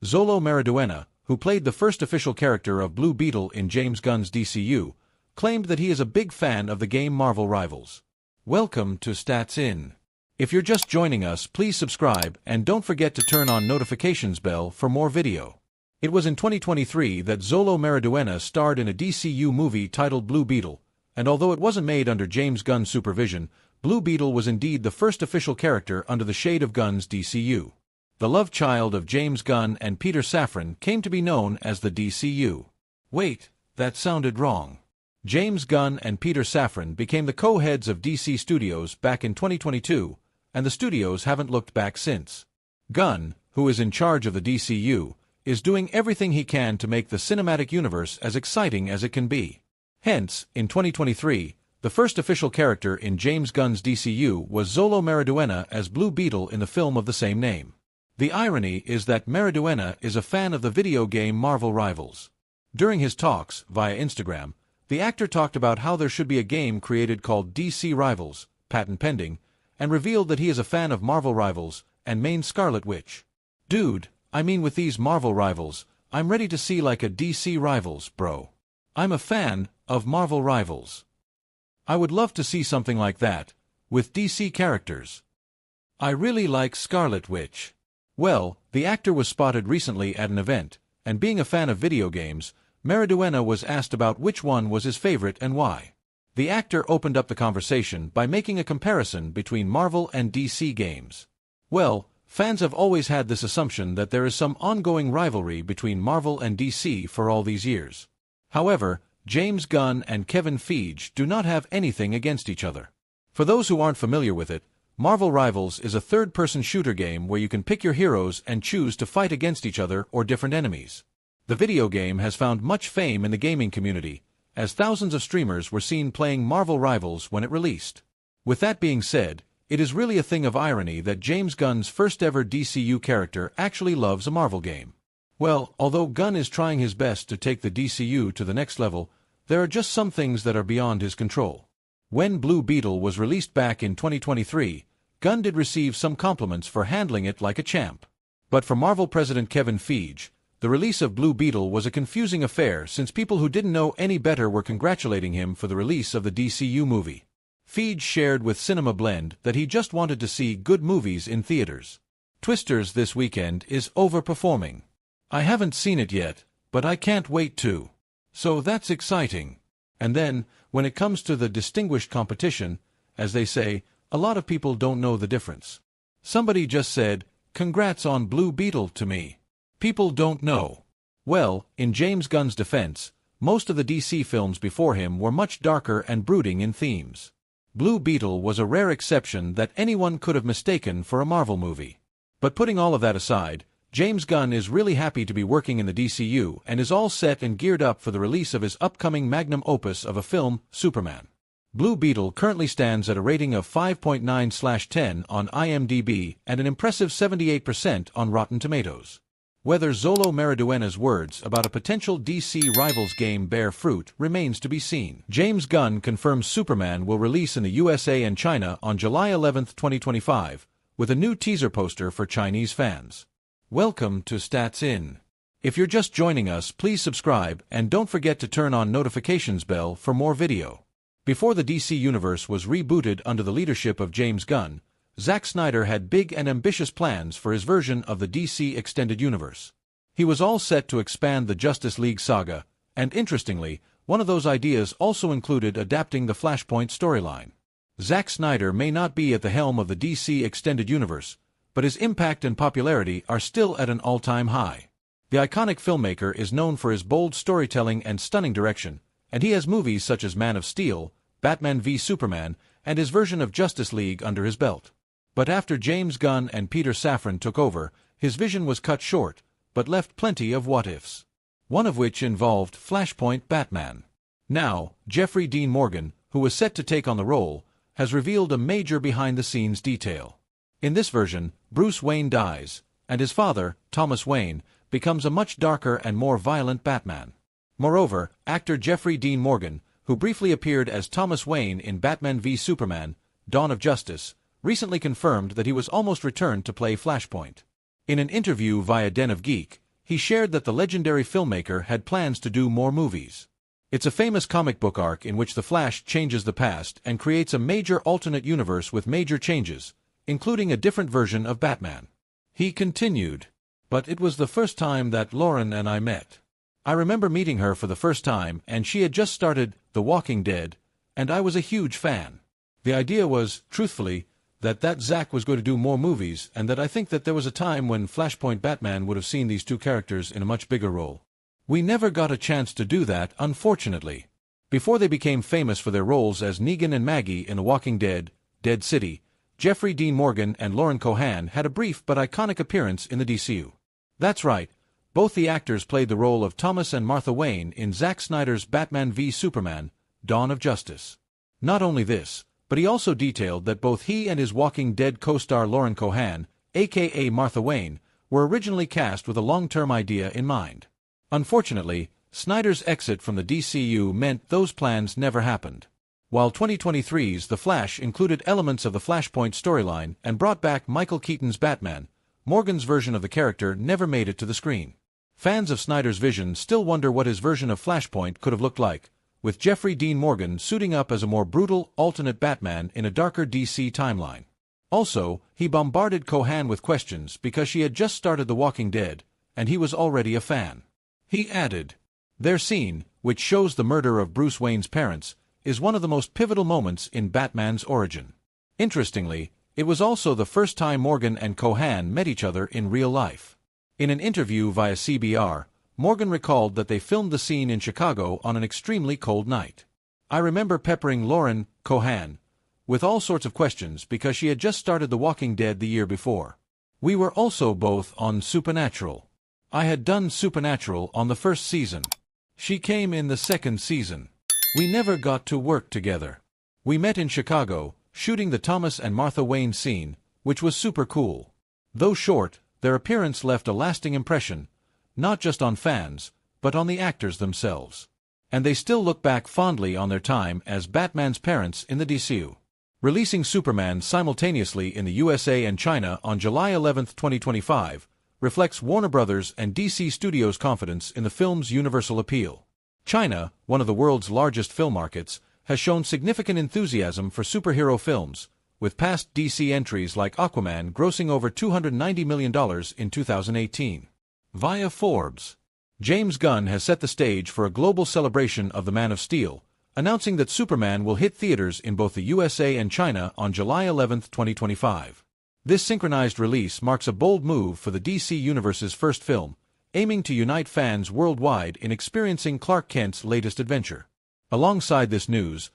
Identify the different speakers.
Speaker 1: Xolo Mariduena, who played the first official character of Blue Beetle in James Gunn's DCU, claimed that he is a big fan of the game Marvel Rivals. Welcome to Stats In. If you're just joining us, please subscribe and don't forget to turn on notifications bell for more video. It was in 2023 that Xolo Mariduena starred in a DCU movie titled Blue Beetle, and although it wasn't made under James Gunn's supervision, Blue Beetle was indeed the first official character under the shade of Gunn's DCU. The love child of James Gunn and Peter Safran came to be known as the DCU. Wait, that sounded wrong. James Gunn and Peter Safran became the co-heads of DC Studios back in 2022, and the studios haven't looked back since. Gunn, who is in charge of the DCU, is doing everything he can to make the cinematic universe as exciting as it can be. Hence, in 2023, the first official character in James Gunn's DCU was Xolo Mariduena as Blue Beetle in the film of the same name. The irony is that Mariduena is a fan of the video game Marvel Rivals. During his talks, via Instagram, the actor talked about how there should be a game created called DC Rivals, patent pending, and revealed that he is a fan of Marvel Rivals and main Scarlet Witch. Dude, I mean with these Marvel Rivals, I'm ready to see like a DC Rivals, bro. I'm a fan of Marvel Rivals. I would love to see something like that, with DC characters. I really like Scarlet Witch. Well, the actor was spotted recently at an event, and being a fan of video games, Mariduena was asked about which one was his favorite and why. The actor opened up the conversation by making a comparison between Marvel and DC games. Well, fans have always had this assumption that there is some ongoing rivalry between Marvel and DC for all these years. However, James Gunn and Kevin Feige do not have anything against each other. For those who aren't familiar with it, Marvel Rivals is a third-person shooter game where you can pick your heroes and choose to fight against each other or different enemies. The video game has found much fame in the gaming community, as thousands of streamers were seen playing Marvel Rivals when it released. With that being said, it is really a thing of irony that James Gunn's first-ever DCU character actually loves a Marvel game. Well, although Gunn is trying his best to take the DCU to the next level, there are just some things that are beyond his control. When Blue Beetle was released back in 2023, Gunn did receive some compliments for handling it like a champ. But for Marvel president Kevin Feige, the release of Blue Beetle was a confusing affair since people who didn't know any better were congratulating him for the release of the DCU movie. Feige shared with Cinema Blend that he just wanted to see good movies in theaters. Twisters this weekend is overperforming. I haven't seen it yet, but I can't wait to. So that's exciting. And then, when it comes to the distinguished competition, as they say, a lot of people don't know the difference. Somebody just said, "Congrats on Blue Beetle" to me. People don't know. Well, in James Gunn's defense, most of the DC films before him were much darker and brooding in themes. Blue Beetle was a rare exception that anyone could have mistaken for a Marvel movie. But putting all of that aside, James Gunn is really happy to be working in the DCU and is all set and geared up for the release of his upcoming magnum opus of a film, Superman. Blue Beetle currently stands at a rating of 5.9/10 on IMDb and an impressive 78% on Rotten Tomatoes. Whether Xolo Mariduena's words about a potential DC Rivals game bear fruit remains to be seen. James Gunn confirms Superman will release in the USA and China on July 11, 2025, with a new teaser poster for Chinese fans. Welcome to Stats In. If you're just joining us, please subscribe and don't forget to turn on notifications bell for more video. Before the DC Universe was rebooted under the leadership of James Gunn, Zack Snyder had big and ambitious plans for his version of the DC Extended Universe. He was all set to expand the Justice League saga, and interestingly, one of those ideas also included adapting the Flashpoint storyline. Zack Snyder may not be at the helm of the DC Extended Universe, but his impact and popularity are still at an all-time high. The iconic filmmaker is known for his bold storytelling and stunning direction, and he has movies such as Man of Steel, Batman v Superman, and his version of Justice League under his belt. But after James Gunn and Peter Safran took over, his vision was cut short, but left plenty of what-ifs. One of which involved Flashpoint Batman. Now, Jeffrey Dean Morgan, who was set to take on the role, has revealed a major behind-the-scenes detail. In this version, Bruce Wayne dies, and his father, Thomas Wayne, becomes a much darker and more violent Batman. Moreover, actor Jeffrey Dean Morgan, who briefly appeared as Thomas Wayne in Batman v Superman, Dawn of Justice, recently confirmed that he was almost returned to play Flashpoint. In an interview via Den of Geek, he shared that the legendary filmmaker had plans to do more movies. It's a famous comic book arc in which the Flash changes the past and creates a major alternate universe with major changes, including a different version of Batman. He continued, "But it was the first time that Lauren and I met. I remember meeting her for the first time, and she had just started The Walking Dead, and I was a huge fan. The idea was, truthfully, that Zack was going to do more movies, and that I think that there was a time when Flashpoint Batman would have seen these two characters in a much bigger role. We never got a chance to do that, unfortunately." Before they became famous for their roles as Negan and Maggie in The Walking Dead, Dead City, Jeffrey Dean Morgan and Lauren Cohan had a brief but iconic appearance in the DCU. That's right, both the actors played the role of Thomas and Martha Wayne in Zack Snyder's Batman v Superman, Dawn of Justice. Not only this, but he also detailed that both he and his Walking Dead co-star Lauren Cohan, aka Martha Wayne, were originally cast with a long-term idea in mind. Unfortunately, Snyder's exit from the DCU meant those plans never happened. While 2023's The Flash included elements of the Flashpoint storyline and brought back Michael Keaton's Batman, Morgan's version of the character never made it to the screen. Fans of Snyder's vision still wonder what his version of Flashpoint could have looked like, with Jeffrey Dean Morgan suiting up as a more brutal, alternate Batman in a darker DC timeline. Also, he bombarded Cohan with questions because she had just started The Walking Dead, and he was already a fan. He added, "Their scene, which shows the murder of Bruce Wayne's parents, is one of the most pivotal moments in Batman's origin." Interestingly, it was also the first time Morgan and Cohan met each other in real life. In an interview via CBR, Morgan recalled that they filmed the scene in Chicago on an extremely cold night. "I remember peppering Lauren Cohan with all sorts of questions because she had just started The Walking Dead the year before. We were also both on Supernatural. I had done Supernatural on the first season. She came in the second season. We never got to work together. We met in Chicago, shooting the Thomas and Martha Wayne scene, which was super cool." Though short, their appearance left a lasting impression, not just on fans, but on the actors themselves. And they still look back fondly on their time as Batman's parents in the DCU. Releasing Superman simultaneously in the USA and China on July 11, 2025, reflects Warner Bros. And DC Studios' confidence in the film's universal appeal. China, one of the world's largest film markets, has shown significant enthusiasm for superhero films, with past DC entries like Aquaman grossing over $290 million in 2018. Via Forbes, James Gunn has set the stage for a global celebration of the Man of Steel, announcing that Superman will hit theaters in both the USA and China on July 11, 2025. This synchronized release marks a bold move for the DC Universe's first film, aiming to unite fans worldwide in experiencing Clark Kent's latest adventure. Alongside this news,